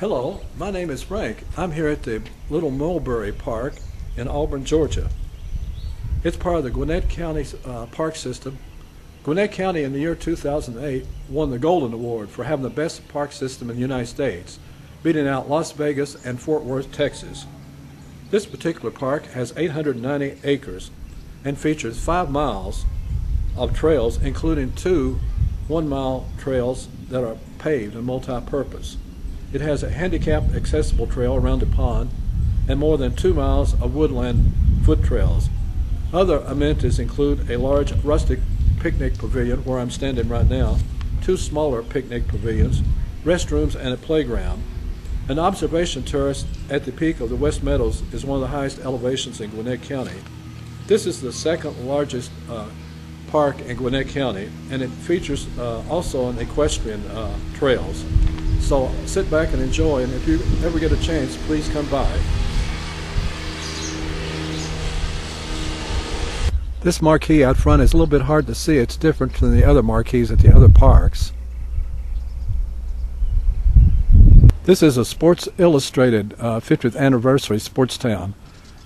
Hello, my name is Frank. I'm here at the Little Mulberry Park in Auburn, Georgia. It's part of the Gwinnett County park system. Gwinnett County in the year 2008 won the Golden Award for having the best park system in the United States, beating out Las Vegas and Fort Worth, Texas. This particular park has 890 acres and features 5 miles of trails, including 2 one-mile trails that are paved and multi-purpose. It has a handicapped accessible trail around the pond and more than 2 miles of woodland foot trails. Other amenities include a large rustic picnic pavilion where I'm standing right now, 2 smaller picnic pavilions, restrooms, and a playground. An observation terrace at the peak of the West Meadows is one of the highest elevations in Gwinnett County. This is the second largest park in Gwinnett County, and it features also an equestrian trails. So sit back and enjoy, and if you ever get a chance, please come by. This marquee out front is a little bit hard to see. It's different than the other marquees at the other parks. This is a Sports Illustrated 50th Anniversary Sports Town.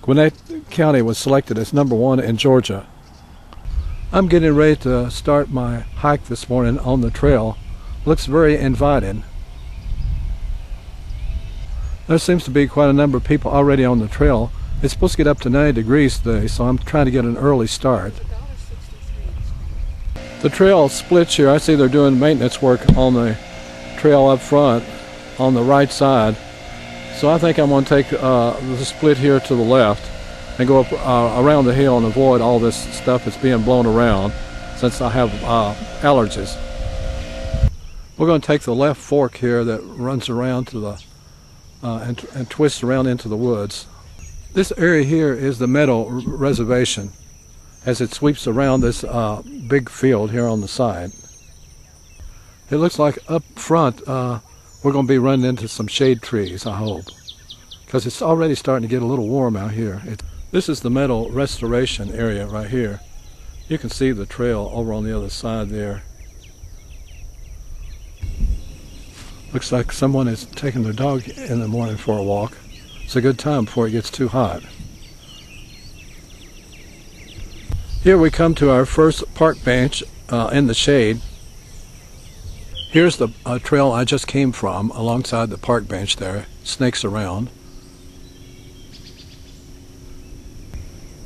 Gwinnett County was selected as #1 in Georgia. I'm getting ready to start my hike this morning on the trail. Looks very inviting. There seems to be quite a number of people already on the trail. It's supposed to get up to 90 degrees today, so I'm trying to get an early start. The trail splits here. I see they're doing maintenance work on the trail up front on the right side. So I think I'm going to take the split here to the left and go up around the hill and avoid all this stuff that's being blown around since I have allergies. We're going to take the left fork here that runs around to the and twists around into the woods. This area here is the Meadow Reservation as it sweeps around this big field here on the side. It looks like up front we're going to be running into some shade trees, I hope, because it's already starting to get a little warm out here. This is the Meadow Restoration area right here. You can see the trail over on the other side there. Looks like someone is taking their dog in the morning for a walk. It's a good time before it gets too hot. Here we come to our first park bench in the shade. Here's the trail I just came from alongside the park bench there. Snakes around.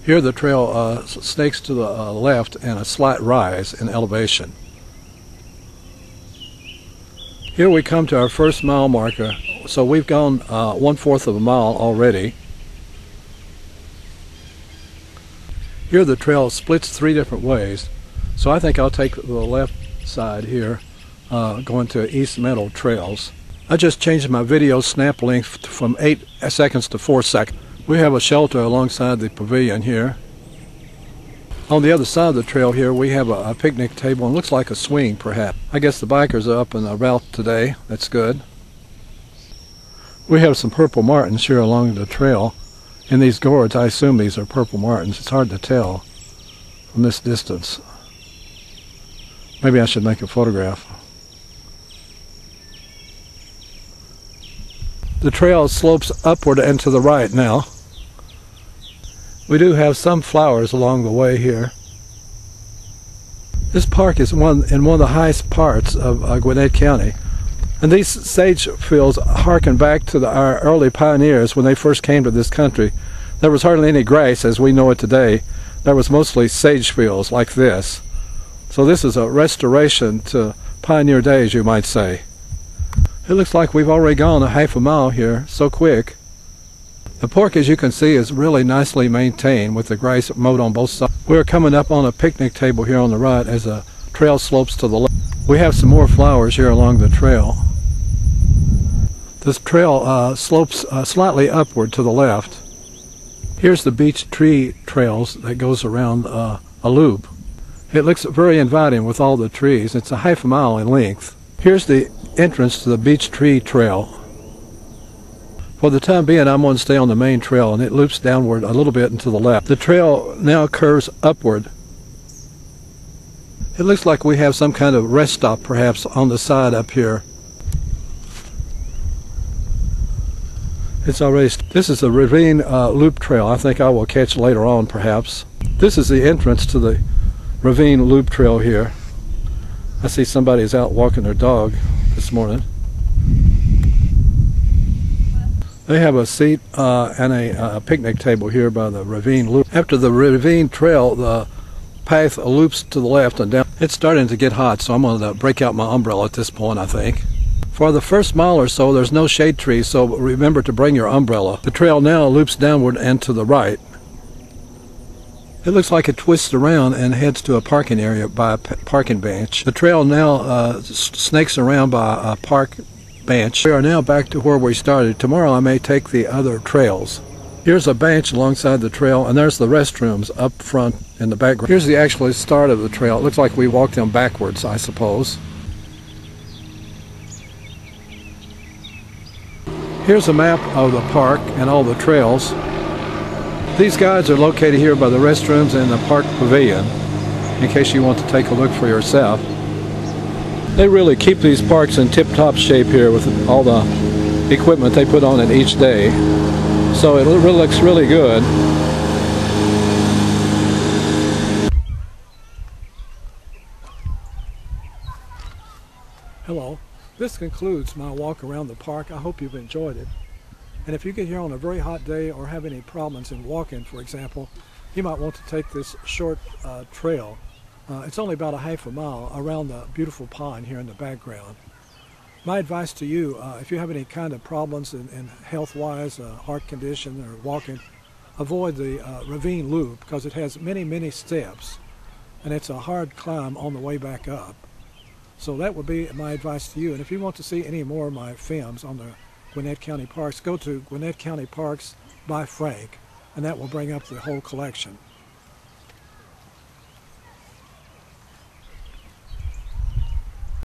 Here the trail snakes to the left and a slight rise in elevation. Here we come to our first mile marker. So we've gone 1/4 of a mile already. Here the trail splits 3 different ways. So I think I'll take the left side here, going to East Meadow Trails. I just changed my video snap length from 8 seconds to 4 seconds. We have a shelter alongside the pavilion here. On the other side of the trail here we have a picnic table and looks like a swing perhaps. I guess the bikers are up and about today. That's good. We have some purple martins here along the trail. In these gourds, I assume these are purple martins. It's hard to tell from this distance. Maybe I should make a photograph. The trail slopes upward and to the right now. We do have some flowers along the way here. This park is in one of the highest parts of Gwinnett County. And these sage fields harken back to our early pioneers when they first came to this country. There was hardly any grass as we know it today. There was mostly sage fields like this. So this is a restoration to pioneer days, you might say. It looks like we've already gone a 1/2 mile here, so quick. The park, as you can see, is really nicely maintained with the grass mowed on both sides. We're coming up on a picnic table here on the right as the trail slopes to the left. We have some more flowers here along the trail. This trail slopes slightly upward to the left. Here's the beech tree trails that goes around a loop. It looks very inviting with all the trees. It's a 1/2 mile in length. Here's the entrance to the beech tree trail. For the time being, I'm going to stay on the main trail, and it loops downward a little bit and to the left. The trail now curves upward. It looks like we have some kind of rest stop perhaps on the side up here. It's already, this is the ravine loop trail. I think I will catch later on perhaps. This is the entrance to the ravine loop trail here. I see somebody's out walking their dog this morning. They have a seat and a picnic table here by the ravine loop. After the ravine trail, the path loops to the left and down. It's starting to get hot, so I'm going to break out my umbrella at this point, I think. For the first mile or so, there's no shade trees, so remember to bring your umbrella. The trail now loops downward and to the right. It looks like it twists around and heads to a parking area by a parking bench. The trail now snakes around by a park bench. We are now back to where we started. Tomorrow I may take the other trails. Here's a bench alongside the trail, and there's the restrooms up front in the background. Here's the actual start of the trail. It looks like we walked them backwards, I suppose. Here's a map of the park and all the trails. These guides are located here by the restrooms and the park pavilion, in case you want to take a look for yourself. They really keep these parks in tip-top shape here with all the equipment they put on it each day. So it really looks really good. Hello. This concludes my walk around the park. I hope you've enjoyed it. And if you get here on a very hot day or have any problems in walking, for example, you might want to take this short trail. It's only about a half a mile around the beautiful pond here in the background. My advice to you, if you have any kind of problems in health-wise, heart condition or walking, avoid the ravine loop because it has many, many steps and it's a hard climb on the way back up. So that would be my advice to you. And if you want to see any more of my films on the Gwinnett County Parks, go to Gwinnett County Parks by Frank, and that will bring up the whole collection.